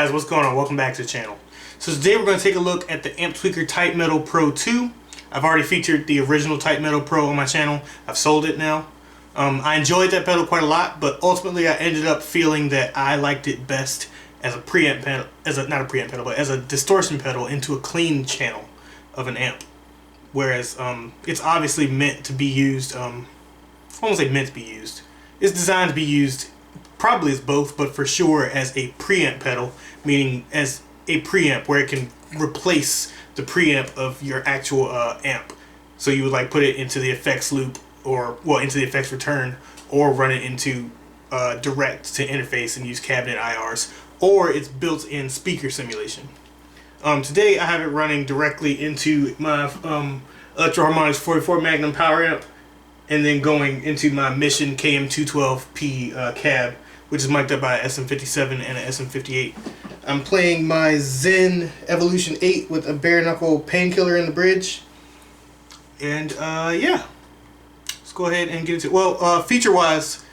guys, what's going on? Welcome back to the channel. So today we're going to take a look at the Amptweaker Type Metal Pro 2. I've already featured the original Type Metal Pro on my channel. I've sold it now. I enjoyed that pedal quite a lot, but ultimately I ended up feeling that I liked it best as a preamp pedal, not a preamp pedal, but as a distortion pedal into a clean channel of an amp. Whereas it's obviously meant to be used, I won't say meant to be used. It's designed to be used probably as both, but for sure as a preamp pedal, meaning as a preamp where it can replace the preamp of your actual amp. So you would like put it into the effects loop, or well, into the effects return, or run it into direct to interface and use cabinet IRs, or it's built-in speaker simulation. Today I have it running directly into my Electro Harmonix 44 Magnum power amp, and then going into my Mission KM212P cab, which is mic'd up by an SM57 and an SM58. I'm playing my Zen Evolution 8 with a bare knuckle painkiller in the bridge. And yeah, let's go ahead and get into it. Well, feature wise,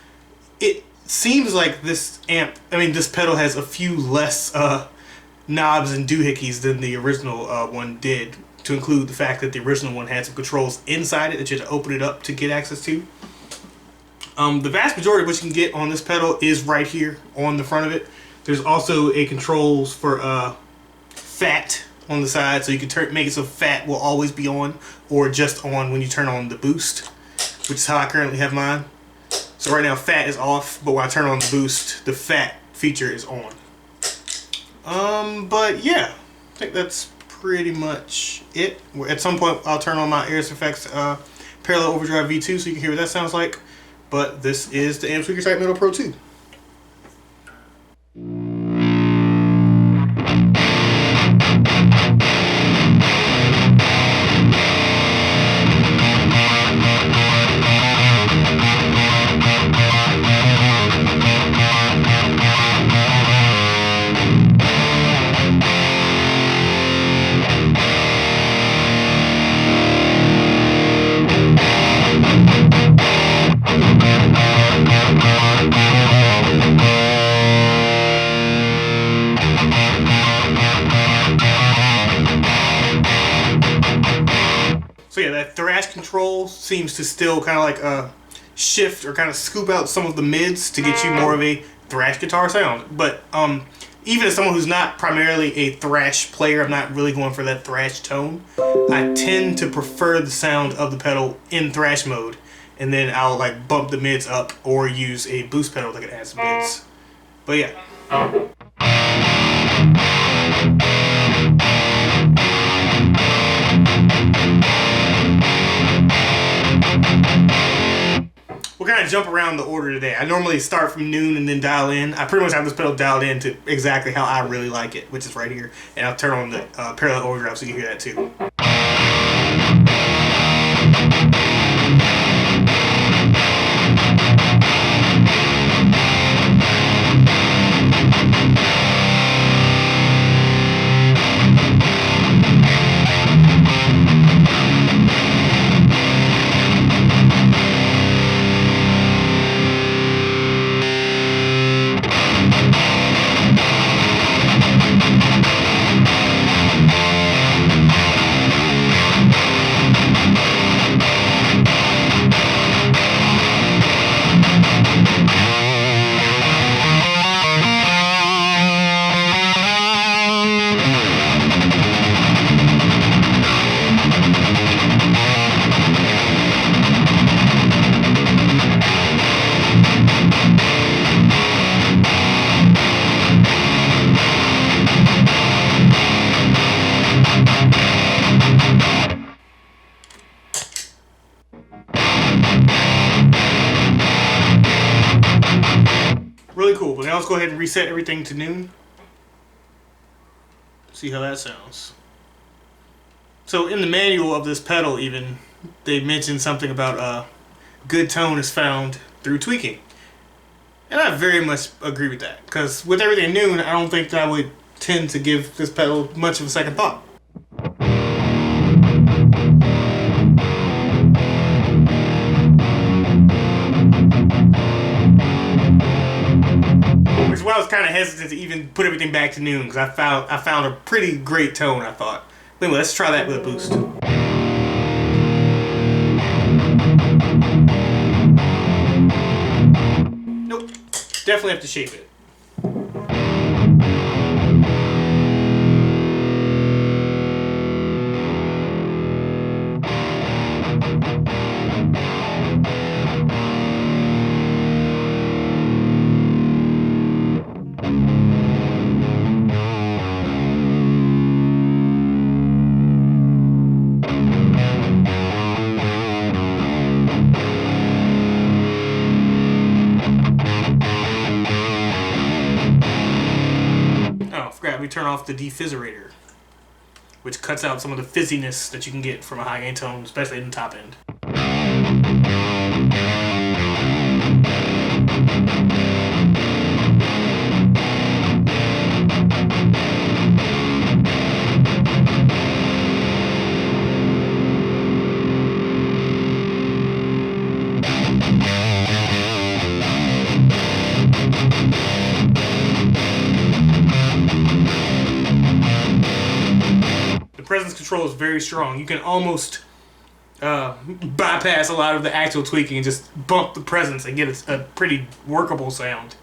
it seems like this pedal has a few less knobs and doohickeys than the original one did, to include the fact that the original one had some controls inside it that you had to open it up to get access to. The vast majority of what you can get on this pedal is right here on the front of it. There's also a controls for fat on the side, so you can make it so fat will always be on, or just on when you turn on the boost, which is how I currently have mine. So right now fat is off, but when I turn on the boost, the fat feature is on. But yeah, I think that's pretty much it. At some point I'll turn on my Airs Effects Parallel Overdrive V2 so you can hear what that sounds like. But this is the Amptweaker Type Metal Pro 2. So yeah, that Thrash control seems to still kind of like shift or kind of scoop out some of the mids to get you more of a thrash guitar sound. But even as someone who's not primarily a thrash player, I'm not really going for that thrash tone. I tend to prefer the sound of the pedal in thrash mode, and then I'll like bump the mids up or use a boost pedal that can add some mids. But yeah. We'll kind of jump around the order today. I normally start from noon and then dial in. I pretty much have this pedal dialed in to exactly how I really like it, which is right here. And I'll turn on the parallel overdrive so you can hear that too. Really cool, but now let's go ahead and reset everything to noon. See how that sounds. So in the manual of this pedal even, they mentioned something about good tone is found through tweaking. And I very much agree with that, because with everything at noon, I don't think that I would tend to give this pedal much of a second thought. why I was kind of hesitant to even put everything back to noon, because I found a pretty great tone, I thought. But anyway, let's try that with a boost. Nope. Definitely have to shape it. We turn off the defizzerator, which cuts out some of the fizziness that you can get from a high gain tone, especially in the top end. Presence control is very strong. You can almost bypass a lot of the actual tweaking and just bump the presence and get a pretty workable sound.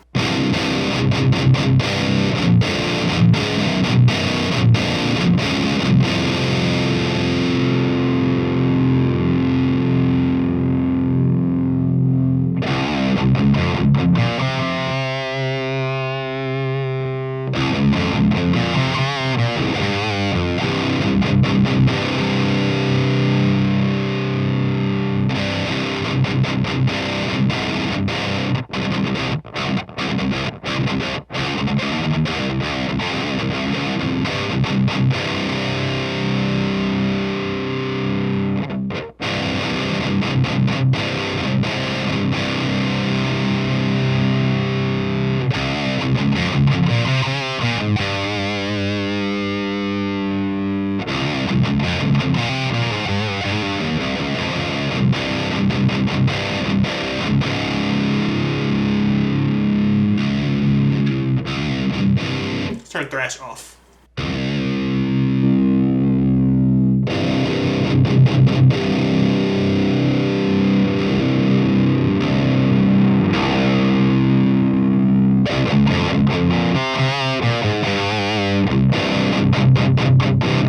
Turn Thrash off.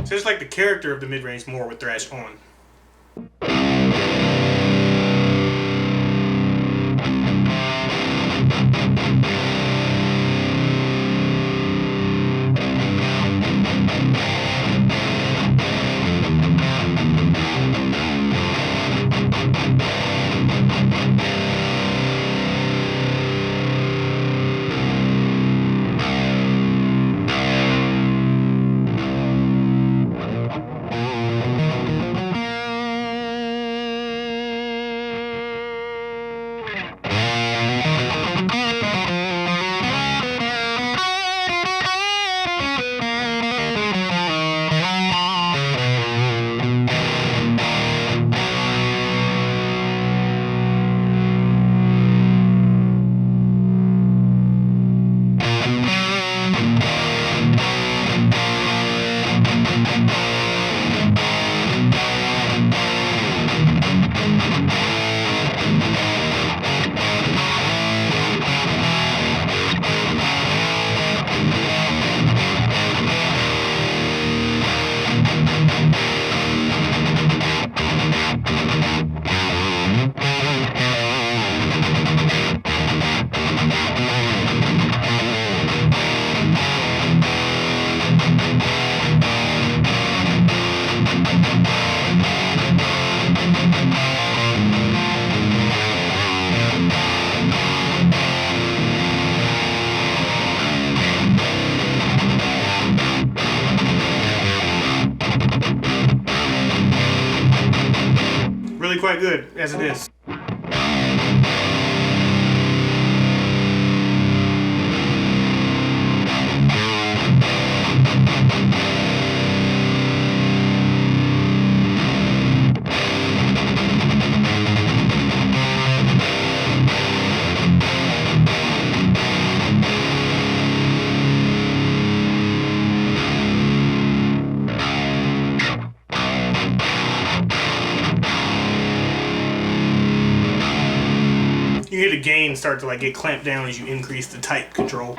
So it's like the character of the mid-range more with Thrash on. Really quite good as it is. you hear the gain start to like get clamped down as you increase the tight control.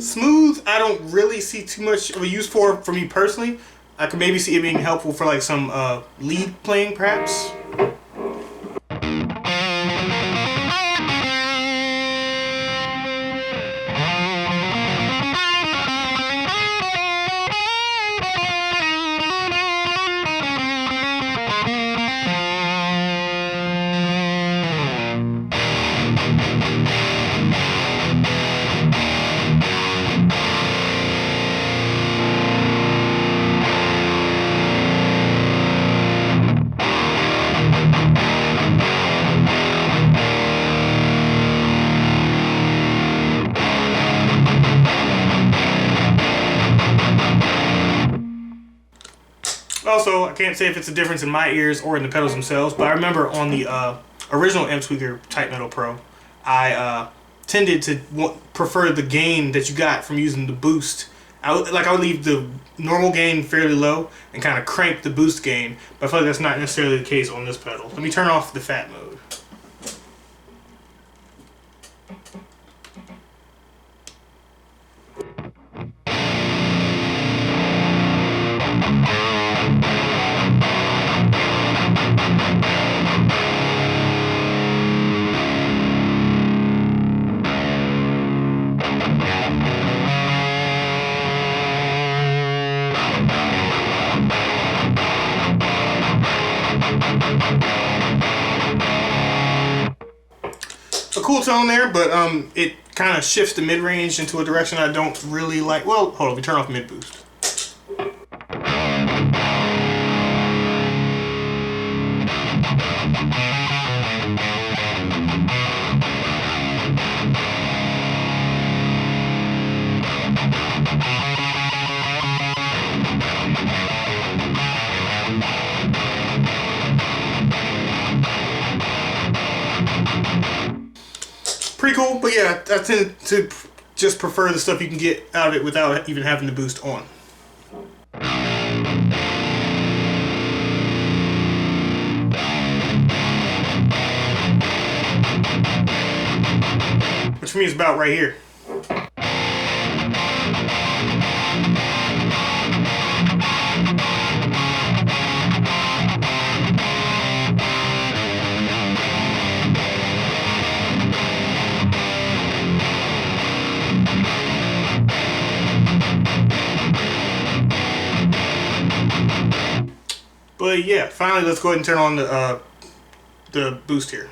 Smooth, I don't really see too much of a use for me personally. I could maybe see it being helpful for like some lead playing perhaps. Also, I can't say if it's a difference in my ears or in the pedals themselves, but I remember on the original Amptweaker Type Metal Pro, I tended to prefer the gain that you got from using the boost. I would leave the normal gain fairly low and kind of crank the boost gain, but I feel like that's not necessarily the case on this pedal. Let me turn off the fat mode. A cool tone there, but it kind of shifts the mid-range into a direction I don't really like. Well, hold on, we turn off mid-boost. Pretty cool, but yeah, I tend to just prefer the stuff you can get out of it without even having the boost on. Which for me is about right here. But yeah, finally let's go ahead and turn on the boost here.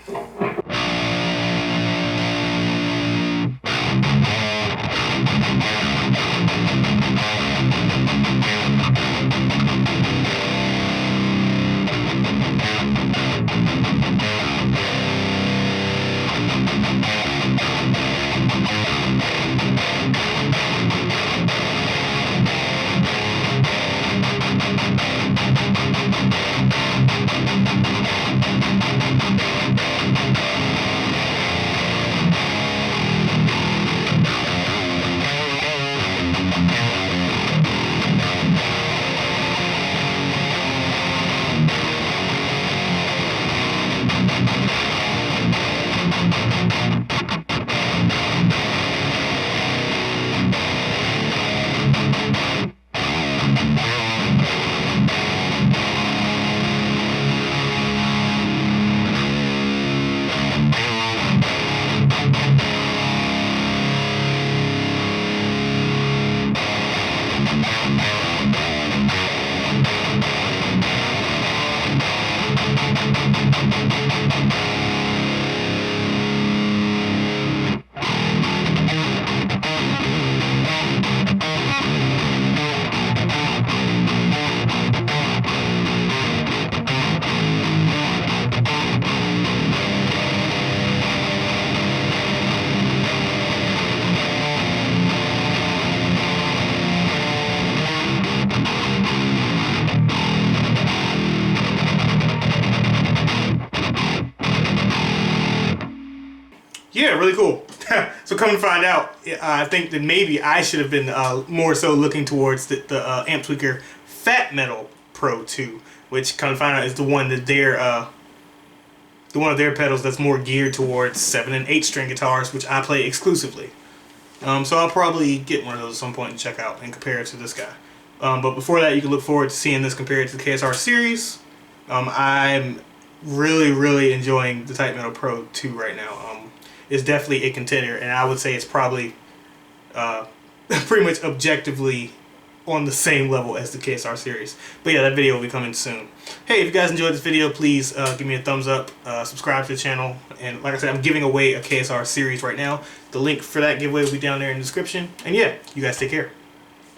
yeah, really cool. So come to find out, I think that maybe I should have been more so looking towards the Amptweaker Fat Metal Pro 2, which come to find out is the one that the one of their pedals that's more geared towards 7 and 8 string guitars, which I play exclusively. So I'll probably get one of those at some point and check out and compare it to this guy. But before that, you can look forward to seeing this compared to the KSR series. I'm really enjoying the Type Metal Pro 2 right now. It's definitely a contender, and I would say it's probably pretty much objectively on the same level as the KSR series. But yeah, that video will be coming soon. Hey, if you guys enjoyed this video, please give me a thumbs up, subscribe to the channel, and like I said, I'm giving away a KSR series right now. The link for that giveaway will be down there in the description. And yeah, you guys take care.